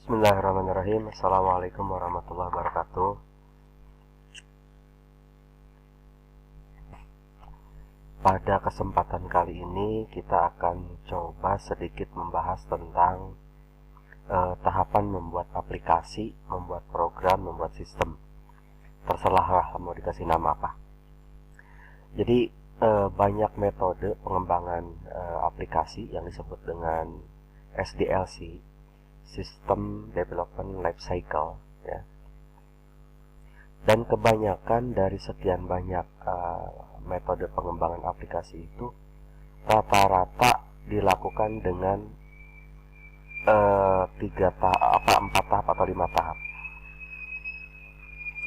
Bismillahirrahmanirrahim. Assalamualaikum warahmatullahi wabarakatuh. Pada kesempatan kali ini kita akan coba sedikit membahas tentang tahapan membuat aplikasi, membuat program, membuat sistem. Terserahlah mau dikasih nama apa. Jadi banyak metode pengembangan aplikasi yang disebut dengan SDLC, System Development Life Cycle, ya. Dan kebanyakan dari sekian banyak metode pengembangan aplikasi itu rata-rata dilakukan dengan 4 tahap atau 5 tahap.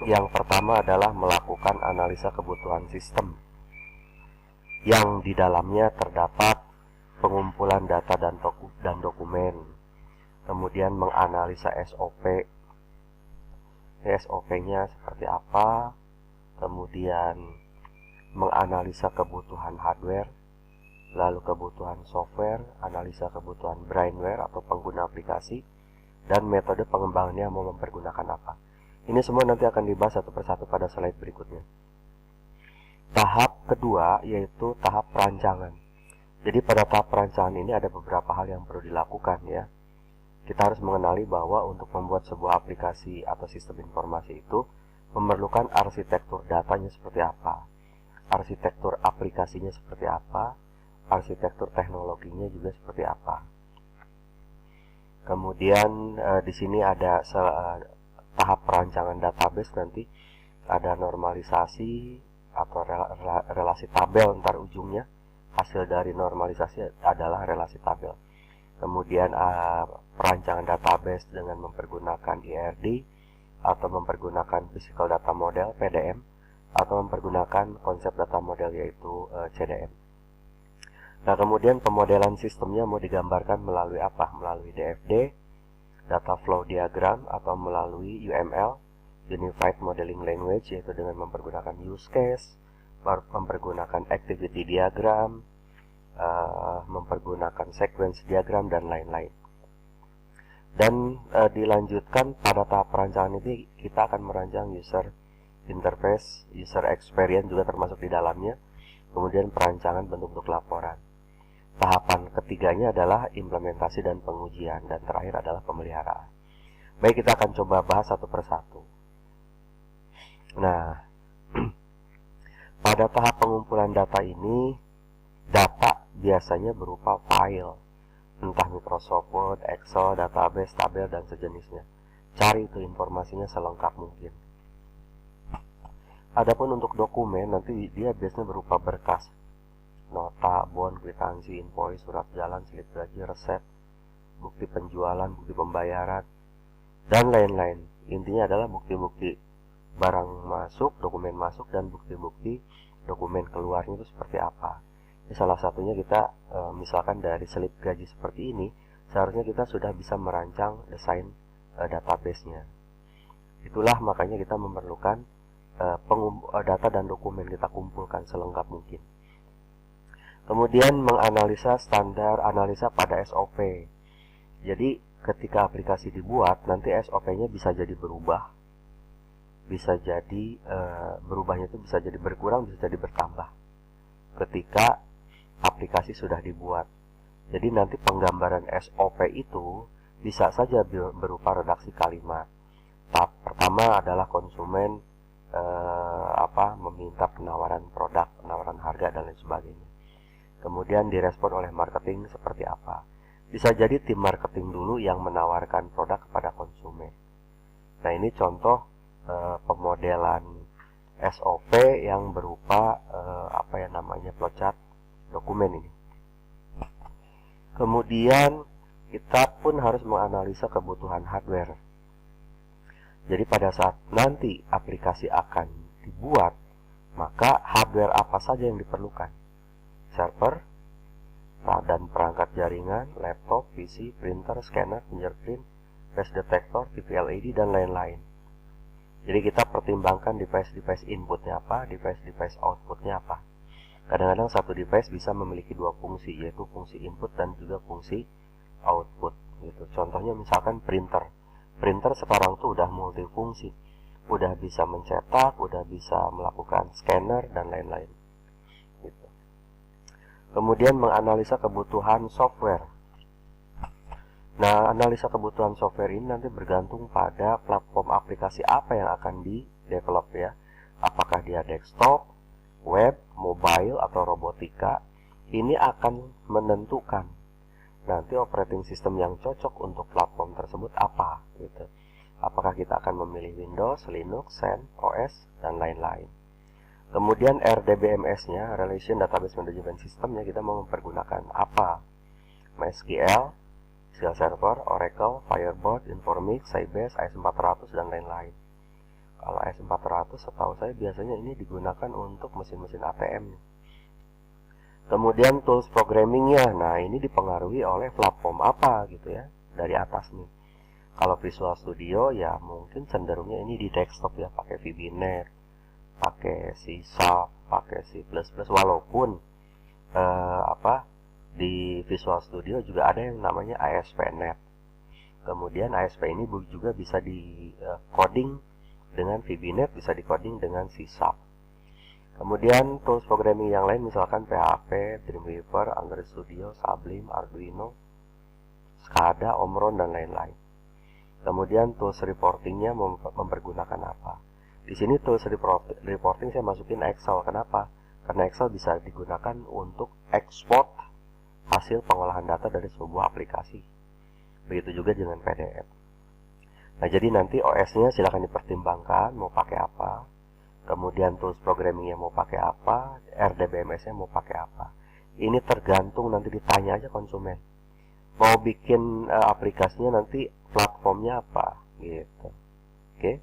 Yang pertama adalah melakukan analisa kebutuhan sistem, yang di dalamnya terdapat pengumpulan data dan dokumen. Kemudian menganalisa SOP-nya seperti apa. Kemudian menganalisa kebutuhan hardware, lalu kebutuhan software, analisa kebutuhan brainware atau pengguna aplikasi, dan metode pengembangannya mau mempergunakan apa. Ini semua nanti akan dibahas satu persatu pada slide berikutnya. Tahap kedua yaitu tahap perancangan. Jadi pada tahap perancangan ini ada beberapa hal yang perlu dilakukan, ya. Kita harus mengenali bahwa untuk membuat sebuah aplikasi atau sistem informasi itu memerlukan arsitektur datanya seperti apa, arsitektur aplikasinya seperti apa, arsitektur teknologinya juga seperti apa. Kemudian di sini ada tahap perancangan database, nanti ada normalisasi atau relasi tabel, ntar ujungnya hasil dari normalisasi adalah relasi tabel. Kemudian perancangan database dengan mempergunakan IRD atau mempergunakan physical data model PDM atau mempergunakan konsep data model yaitu CDM. Nah, kemudian pemodelan sistemnya mau digambarkan melalui apa? Melalui DFD, data flow diagram, atau melalui UML, Unified Modeling Language, yaitu dengan mempergunakan use case, mempergunakan activity diagram, mempergunakan sequence diagram, dan lain-lain. Dan dilanjutkan pada tahap perancangan ini kita akan merancang user interface, user experience juga termasuk di dalamnya. Kemudian perancangan bentuk-bentuk laporan. Tahapan ketiganya adalah implementasi dan pengujian, dan terakhir adalah pemeliharaan. Baik, kita akan coba bahas satu persatu. Nah, pada tahap pengumpulan data ini, data biasanya berupa file, entah Microsoft Word, Excel, database, tabel, dan sejenisnya. Cari itu informasinya selengkap mungkin. Adapun untuk dokumen, nanti dia biasanya berupa berkas, nota, bond, kwitansi, invoice, surat jalan, slip gaji, resep, bukti penjualan, bukti pembayaran, dan lain-lain. Intinya adalah bukti-bukti barang masuk, dokumen masuk, dan bukti-bukti dokumen keluarnya itu seperti apa. Salah satunya kita misalkan dari slip gaji seperti ini, seharusnya kita sudah bisa merancang desain database-nya. Itulah makanya kita memerlukan data dan dokumen kita kumpulkan selengkap mungkin. Kemudian menganalisa standar analisa pada SOP. Jadi ketika aplikasi dibuat, nanti SOP-nya bisa jadi berubah, bisa jadi berubahnya itu bisa jadi berkurang, bisa jadi bertambah ketika aplikasi sudah dibuat. Jadi nanti penggambaran SOP itu bisa saja berupa redaksi kalimat. Tahap pertama adalah konsumen meminta penawaran produk, penawaran harga, dan lain sebagainya. Kemudian direspon oleh marketing seperti apa. Bisa jadi tim marketing dulu yang menawarkan produk kepada konsumen. Nah, ini contoh pemodelan SOP yang berupa flowchart dokumen ini. Kemudian kita pun harus menganalisa kebutuhan hardware. Jadi pada saat nanti aplikasi akan dibuat, maka hardware apa saja yang diperlukan? Server dan perangkat jaringan, laptop, PC, printer, scanner, fingerprint, face detector, TV LED, dan lain-lain. Jadi kita pertimbangkan device inputnya apa, device outputnya apa. Kadang-kadang satu device bisa memiliki dua fungsi, yaitu fungsi input dan juga fungsi output gitu. Contohnya misalkan printer. printer sekarang tuh udah multifungsi, udah bisa mencetak, udah bisa melakukan scanner dan lain-lain gitu. Kemudian menganalisa kebutuhan software. Nah, analisa kebutuhan software ini nanti bergantung pada platform aplikasi apa yang akan di-develop ya. Apakah dia desktop, web, mobile, atau robotika. Ini akan menentukan nanti operating system yang cocok untuk platform tersebut apa gitu. Apakah kita akan memilih Windows, Linux, Xen, OS, dan lain-lain. Kemudian RDBMS-nya, Relation Database Management System-nya, kita mau mempergunakan apa? MySQL, SQL Server, Oracle, Firebird, Informix, Sybase, AS400, dan lain-lain. Kalau AS400 setahu saya biasanya ini digunakan untuk mesin-mesin ATM. Kemudian tools programmingnya, nah ini dipengaruhi oleh platform apa gitu ya, dari atas nih. Kalau Visual Studio ya mungkin cenderungnya ini di desktop ya, pakai VB.NET, pakai C#, pakai C++, walaupun di Visual Studio juga ada yang namanya ASP.NET. Kemudian ASP ini juga bisa di coding dengan VB.NET, bisa di coding dengan C#. Kemudian tools programming yang lain misalkan PHP, Dreamweaver, Android Studio, Sublime, Arduino, SCADA, Omron, dan lain-lain. Kemudian tools reportingnya mempergunakan apa? Di sini tools reporting saya masukin Excel. Kenapa? Karena Excel bisa digunakan untuk ekspor hasil pengolahan data dari sebuah aplikasi. Begitu juga dengan PDF. Nah, jadi nanti OS-nya silahkan dipertimbangkan mau pakai apa. Kemudian tools programmingnya mau pakai apa, RDBMS-nya mau pakai apa. Ini tergantung, nanti ditanya aja konsumen. Mau bikin aplikasinya nanti platformnya apa, gitu. Oke.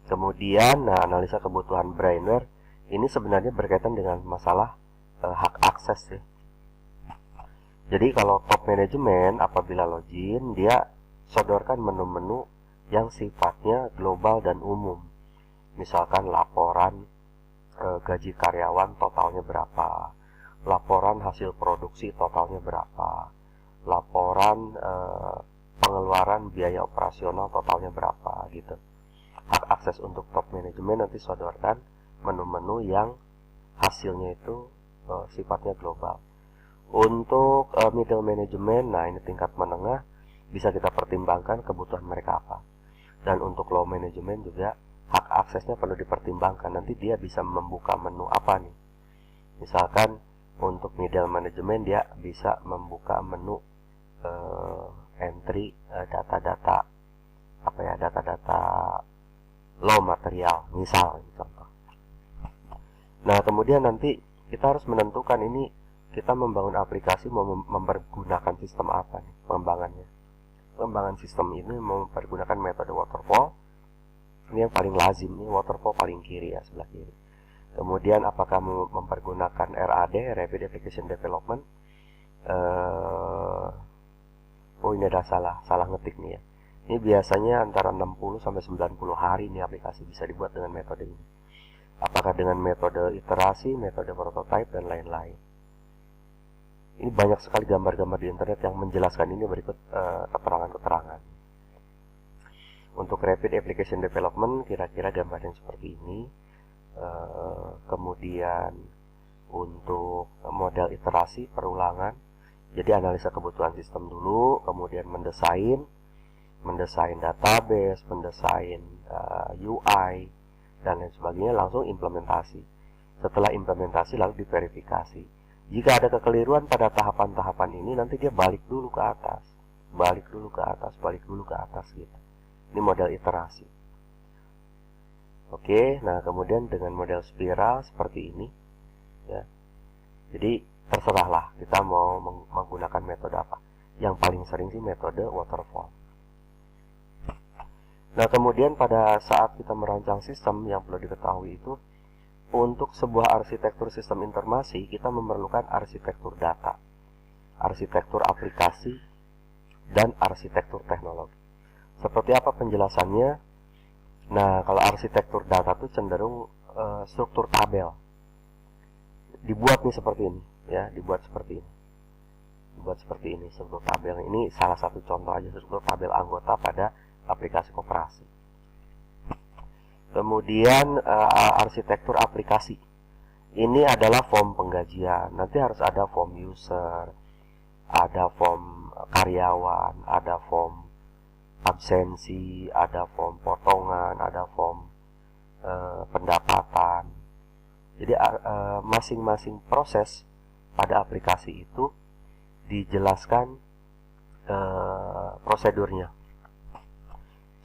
Kemudian, nah, analisa kebutuhan brainware ini sebenarnya berkaitan dengan masalah hak akses ya. Jadi kalau top management apabila login, dia sodorkan menu-menu yang sifatnya global dan umum. Misalkan laporan gaji karyawan totalnya berapa, laporan hasil produksi totalnya berapa, laporan pengeluaran biaya operasional totalnya berapa gitu. Hak akses untuk top manajemen nanti sodorkan menu-menu yang hasilnya itu sifatnya global. Untuk middle management, nah ini tingkat menengah, bisa kita pertimbangkan kebutuhan mereka apa. Dan untuk low management juga hak aksesnya perlu dipertimbangkan. Nanti dia bisa membuka menu apa nih. Misalkan untuk middle management dia bisa membuka menu entry data-data data-data low material misal contoh. Nah, kemudian nanti kita harus menentukan ini kita membangun aplikasi mau mempergunakan sistem apa nih pengembangannya. Pengembangan sistem ini mempergunakan metode waterfall. Ini yang paling lazim nih, waterfall paling kiri ya, sebelah kiri. Kemudian apakah mempergunakan RAD, Rapid Application Development? Oh, ini ada salah ngetik nih ya. Ini biasanya antara 60 sampai 90 hari nih aplikasi bisa dibuat dengan metode ini. Apakah dengan metode iterasi, metode prototype, dan lain-lain. Ini banyak sekali gambar-gambar di internet yang menjelaskan ini, berikut keterangan-keterangan. Untuk Rapid Application Development kira-kira gambarnya seperti ini. Kemudian untuk model iterasi perulangan, jadi analisa kebutuhan sistem dulu, kemudian mendesain database, mendesain UI dan lain sebagainya, langsung implementasi. Setelah implementasi lalu diverifikasi. Jika ada kekeliruan pada tahapan-tahapan ini, nanti dia balik dulu ke atas gitu. Ini model iterasi. Oke, nah kemudian dengan model spiral seperti ini ya. Jadi terserahlah kita mau menggunakan metode apa. Yang paling sering sih metode waterfall. Nah, kemudian pada saat kita merancang sistem, yang perlu diketahui itu untuk sebuah arsitektur sistem informasi kita memerlukan arsitektur data, arsitektur aplikasi, dan arsitektur teknologi. Seperti apa penjelasannya? Nah, kalau arsitektur data itu cenderung struktur tabel. Dibuat nih seperti ini, ya, dibuat seperti ini struktur tabel. Ini salah satu contoh aja struktur tabel anggota pada aplikasi koperasi. Kemudian arsitektur aplikasi. Ini adalah form penggajian. Nanti harus ada form user, ada form karyawan, ada form absensi, ada form potongan, ada form pendapatan. Jadi masing-masing proses pada aplikasi itu dijelaskan prosedurnya.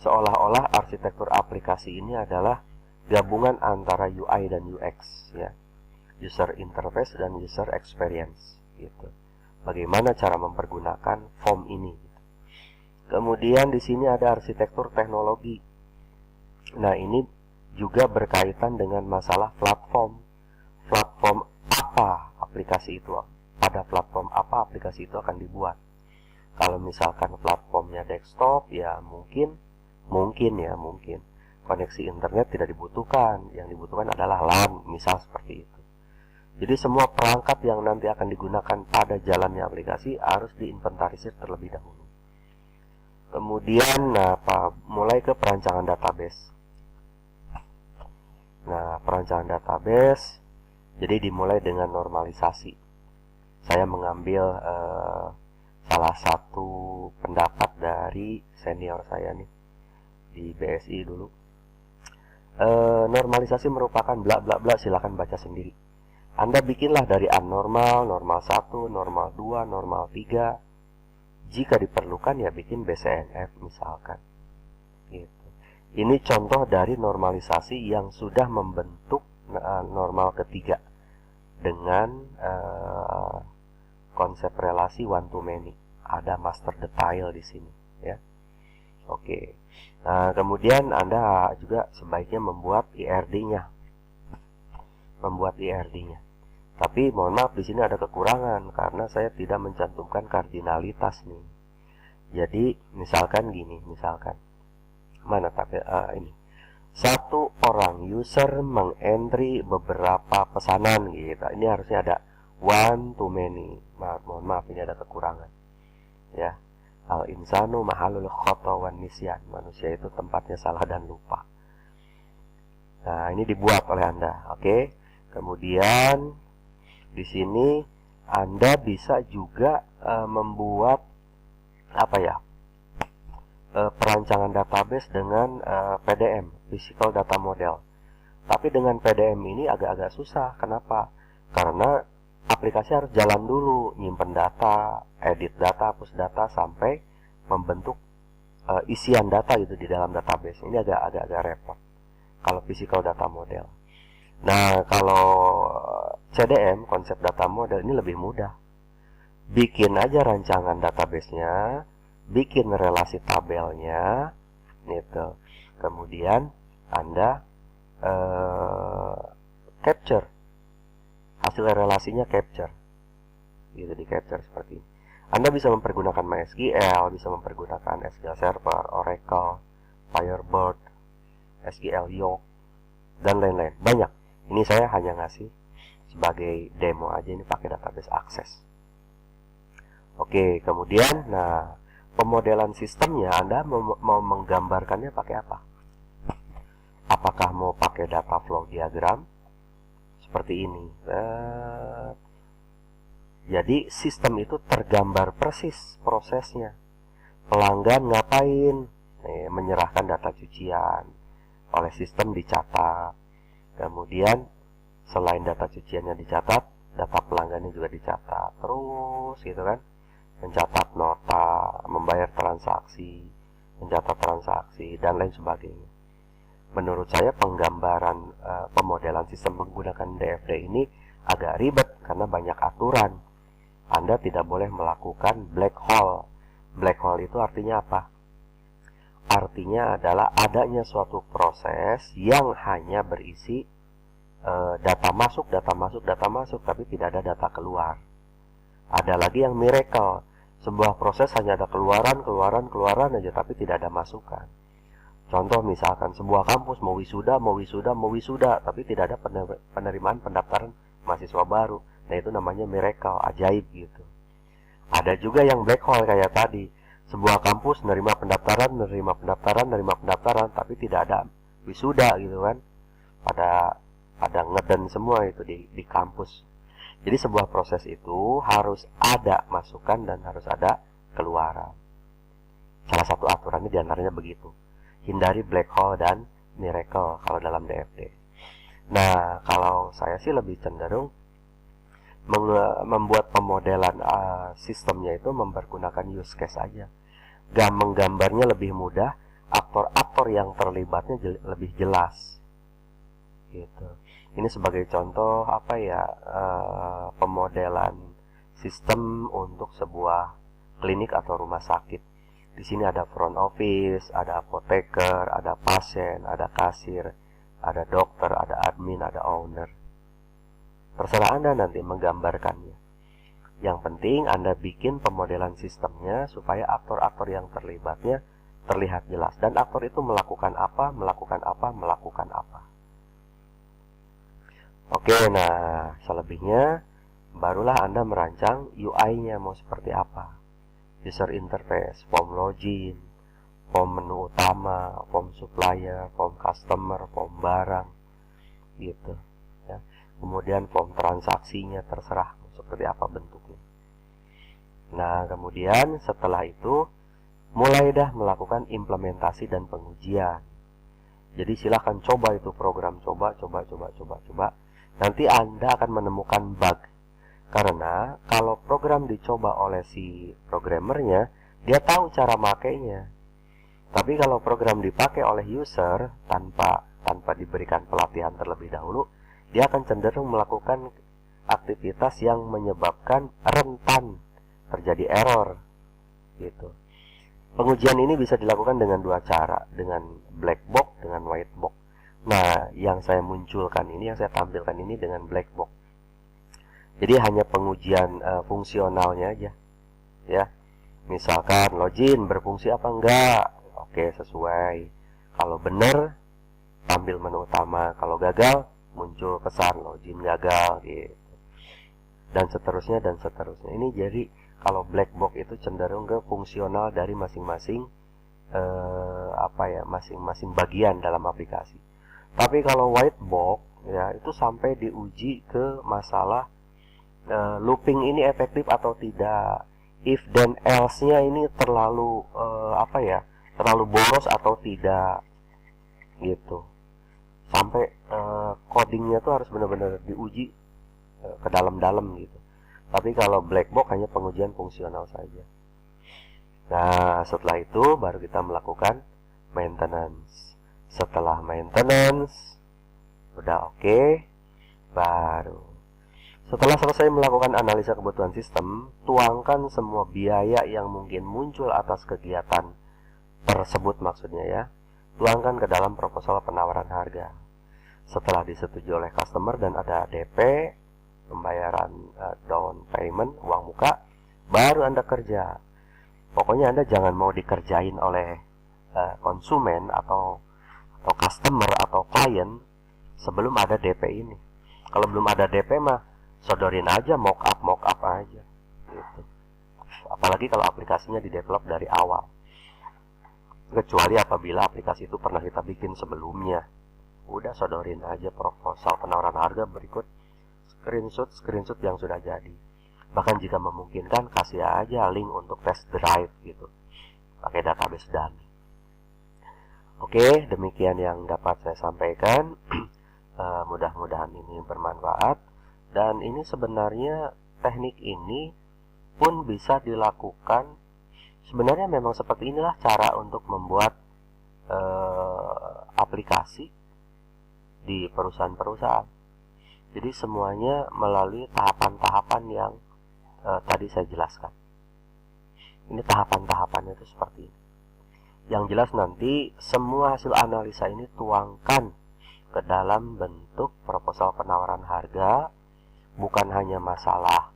Seolah-olah arsitektur aplikasi ini adalah gabungan antara UI dan UX, ya, user interface dan user experience, gitu. Bagaimana cara mempergunakan form ini? Gitu. Kemudian di sini ada arsitektur teknologi. Nah, ini juga berkaitan dengan masalah platform. Platform apa aplikasi itu? Pada platform apa aplikasi itu akan dibuat? Kalau misalkan platformnya desktop, ya mungkin koneksi internet tidak dibutuhkan. Yang dibutuhkan adalah LAN, misal seperti itu. Jadi semua perangkat yang nanti akan digunakan pada jalannya aplikasi harus diinventarisir terlebih dahulu. Kemudian mulai ke perancangan database. Nah, perancangan database jadi dimulai dengan normalisasi. Saya mengambil salah satu pendapat dari senior saya nih di BSI dulu. Normalisasi merupakan bla bla bla, silakan baca sendiri. Anda bikinlah dari anormal, normal 1, normal 2, normal 3. Jika diperlukan ya bikin BCNF misalkan. Gitu. Ini contoh dari normalisasi yang sudah membentuk normal ketiga dengan konsep relasi one to many. Ada master detail di sini, ya. Oke. Nah, kemudian Anda juga sebaiknya membuat IRD-nya. Tapi mohon maaf, di sini ada kekurangan karena saya tidak mencantumkan kardinalitas nih. Jadi misalkan gini, mana ini? Satu orang user mengentry beberapa pesanan gitu. Ini harusnya ada one to many. Mohon maaf, ini ada kekurangan. Ya. Al insanu mahalul khata wan nisyan. Manusia itu tempatnya salah dan lupa. Nah, ini dibuat oleh Anda, oke? Kemudian di sini Anda bisa juga membuat perancangan database dengan PDM, Physical Data Model. Tapi dengan PDM ini agak-agak susah. Kenapa? Karena aplikasi harus jalan dulu, nyimpen data, edit data, hapus data, sampai membentuk isian data gitu di dalam database. Ini agak repot kalau physical data model. Nah, kalau CDM, konsep data model, ini lebih mudah. Bikin aja rancangan database-nya, bikin relasi tabelnya, gitu. Kemudian Anda capture hasil relasinya, capture gitu, di capture seperti ini. Anda bisa mempergunakan MySQL, bisa mempergunakan SQL Server, Oracle, Firebird, SQL Yoke, dan lain-lain. Banyak. Ini saya hanya ngasih sebagai demo aja, ini pakai database Access. Oke, kemudian pemodelan sistemnya Anda mau menggambarkannya pakai apa? Apakah mau pakai data flow diagram seperti ini? Jadi sistem itu tergambar persis prosesnya. Pelanggan ngapain? Menyerahkan data cucian, oleh sistem dicatat. Kemudian selain data cuciannya dicatat, data pelanggannya juga dicatat. Terus gitu kan, mencatat nota, membayar transaksi, mencatat transaksi, dan lain sebagainya. Menurut saya penggambaran pemodelan sistem menggunakan DFD ini agak ribet karena banyak aturan. Anda tidak boleh melakukan black hole. Black hole itu artinya apa? Artinya adalah adanya suatu proses yang hanya berisi data masuk, tapi tidak ada data keluar. Ada lagi yang miracle. Sebuah proses hanya ada keluaran aja, tapi tidak ada masukan. Contoh misalkan sebuah kampus mau wisuda, tapi tidak ada penerimaan pendaftaran mahasiswa baru. Nah, itu namanya miracle, ajaib gitu. Ada juga yang black hole kayak tadi. Sebuah kampus nerima pendaftaran, tapi tidak ada wisuda gitu kan. Pada ngeden semua itu di kampus. Jadi sebuah proses itu harus ada masukan dan harus ada keluaran. Salah satu aturannya diantaranya begitu. Hindari black hole dan miracle kalau dalam DFD. Nah, kalau saya sih lebih cenderung membuat pemodelan sistemnya itu mempergunakan use case aja. Menggambarnya lebih mudah, aktor-aktor yang terlibatnya lebih jelas. Gitu. Ini sebagai contoh pemodelan sistem untuk sebuah klinik atau rumah sakit. Di sini ada front office, ada apoteker, ada pasien, ada kasir, ada dokter, ada admin, ada owner. Terserah Anda nanti menggambarkannya. Yang penting Anda bikin pemodelan sistemnya supaya aktor-aktor yang terlibatnya terlihat jelas. Dan aktor itu melakukan apa. Oke, nah selebihnya barulah Anda merancang UI-nya mau seperti apa. User interface, form login, form menu utama, form supplier, form customer, form barang, gitu. Ya. Kemudian form transaksinya terserah seperti apa bentuknya. Nah, kemudian setelah itu mulai dah melakukan implementasi dan pengujian. Jadi silahkan coba itu program, coba. Nanti Anda akan menemukan bug. Karena kalau program dicoba oleh si programmernya, dia tahu cara makainya. Tapi kalau program dipakai oleh user tanpa diberikan pelatihan terlebih dahulu, dia akan cenderung melakukan aktivitas yang menyebabkan rentan terjadi error gitu. Pengujian ini bisa dilakukan dengan dua cara, dengan black box, dengan white box. Nah, yang saya munculkan ini, yang saya tampilkan ini dengan black box. Jadi hanya pengujian fungsionalnya aja, ya. Misalkan login berfungsi apa enggak? Oke, sesuai. Kalau benar, tampil menu utama. Kalau gagal, muncul pesan login gagal, gitu. Dan seterusnya. Ini jadi kalau black box itu cenderung ke fungsional dari masing-masing masing-masing bagian dalam aplikasi. Tapi kalau white box ya itu sampai diuji ke masalah looping ini efektif atau tidak, if then else-nya ini terlalu terlalu boros atau tidak, gitu. Sampai codingnya tuh harus benar-benar diuji ke dalam-dalam gitu. Tapi kalau black box hanya pengujian fungsional saja. Nah, setelah itu baru kita melakukan maintenance. Setelah maintenance udah oke, baru setelah selesai melakukan analisa kebutuhan sistem, tuangkan semua biaya yang mungkin muncul atas kegiatan tersebut, maksudnya ya. Tuangkan ke dalam proposal penawaran harga. Setelah disetujui oleh customer dan ada DP, pembayaran down payment, uang muka, baru Anda kerja. Pokoknya Anda jangan mau dikerjain oleh konsumen atau customer atau klien sebelum ada DP ini. Kalau belum ada DP mah sodorin aja mock up aja gitu. Apalagi kalau aplikasinya didevelop dari awal. Kecuali apabila aplikasi itu pernah kita bikin sebelumnya. Udah sodorin aja proposal penawaran harga berikut screenshot yang sudah jadi. Bahkan jika memungkinkan kasih aja link untuk test drive gitu. Pakai database dummy. Oke, demikian yang dapat saya sampaikan. Mudah-mudahan ini bermanfaat. Dan ini sebenarnya teknik ini pun bisa dilakukan. Sebenarnya memang seperti inilah cara untuk membuat aplikasi di perusahaan-perusahaan. Jadi semuanya melalui tahapan-tahapan yang tadi saya jelaskan. Ini tahapan-tahapannya itu seperti ini. Yang jelas nanti semua hasil analisa ini tuangkan ke dalam bentuk proposal penawaran harga. Bukan hanya masalah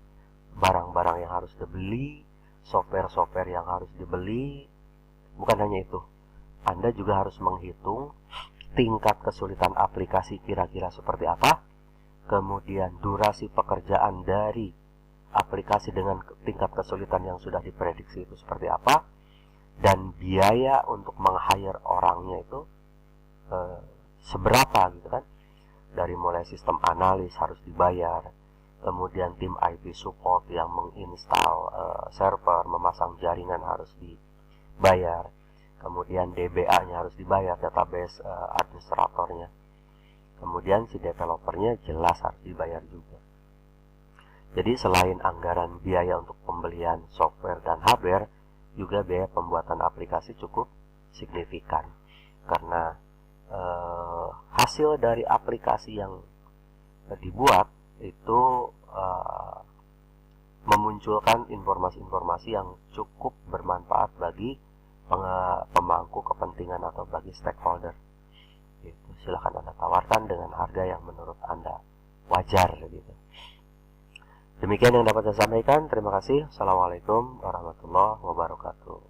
barang-barang yang harus dibeli, software-software yang harus dibeli. Bukan hanya itu. Anda juga harus menghitung tingkat kesulitan aplikasi kira-kira seperti apa. Kemudian durasi pekerjaan dari aplikasi dengan tingkat kesulitan yang sudah diprediksi itu seperti apa. dan biaya untuk meng-hire orangnya itu seberapa gitu kan. Dari mulai sistem analis harus dibayar, kemudian tim IT support yang menginstal server, memasang jaringan harus dibayar, kemudian DBA-nya harus dibayar, database administratornya, kemudian si developernya jelas harus dibayar juga. Jadi selain anggaran biaya untuk pembelian software dan hardware, juga biaya pembuatan aplikasi cukup signifikan, karena hasil dari aplikasi yang dibuat itu memunculkan informasi-informasi yang cukup bermanfaat bagi pemangku kepentingan atau bagi stakeholder. Gitu. Silahkan Anda tawarkan dengan harga yang menurut Anda wajar gitu. Demikian yang dapat saya sampaikan. Terima kasih. Assalamualaikum warahmatullahi wabarakatuh.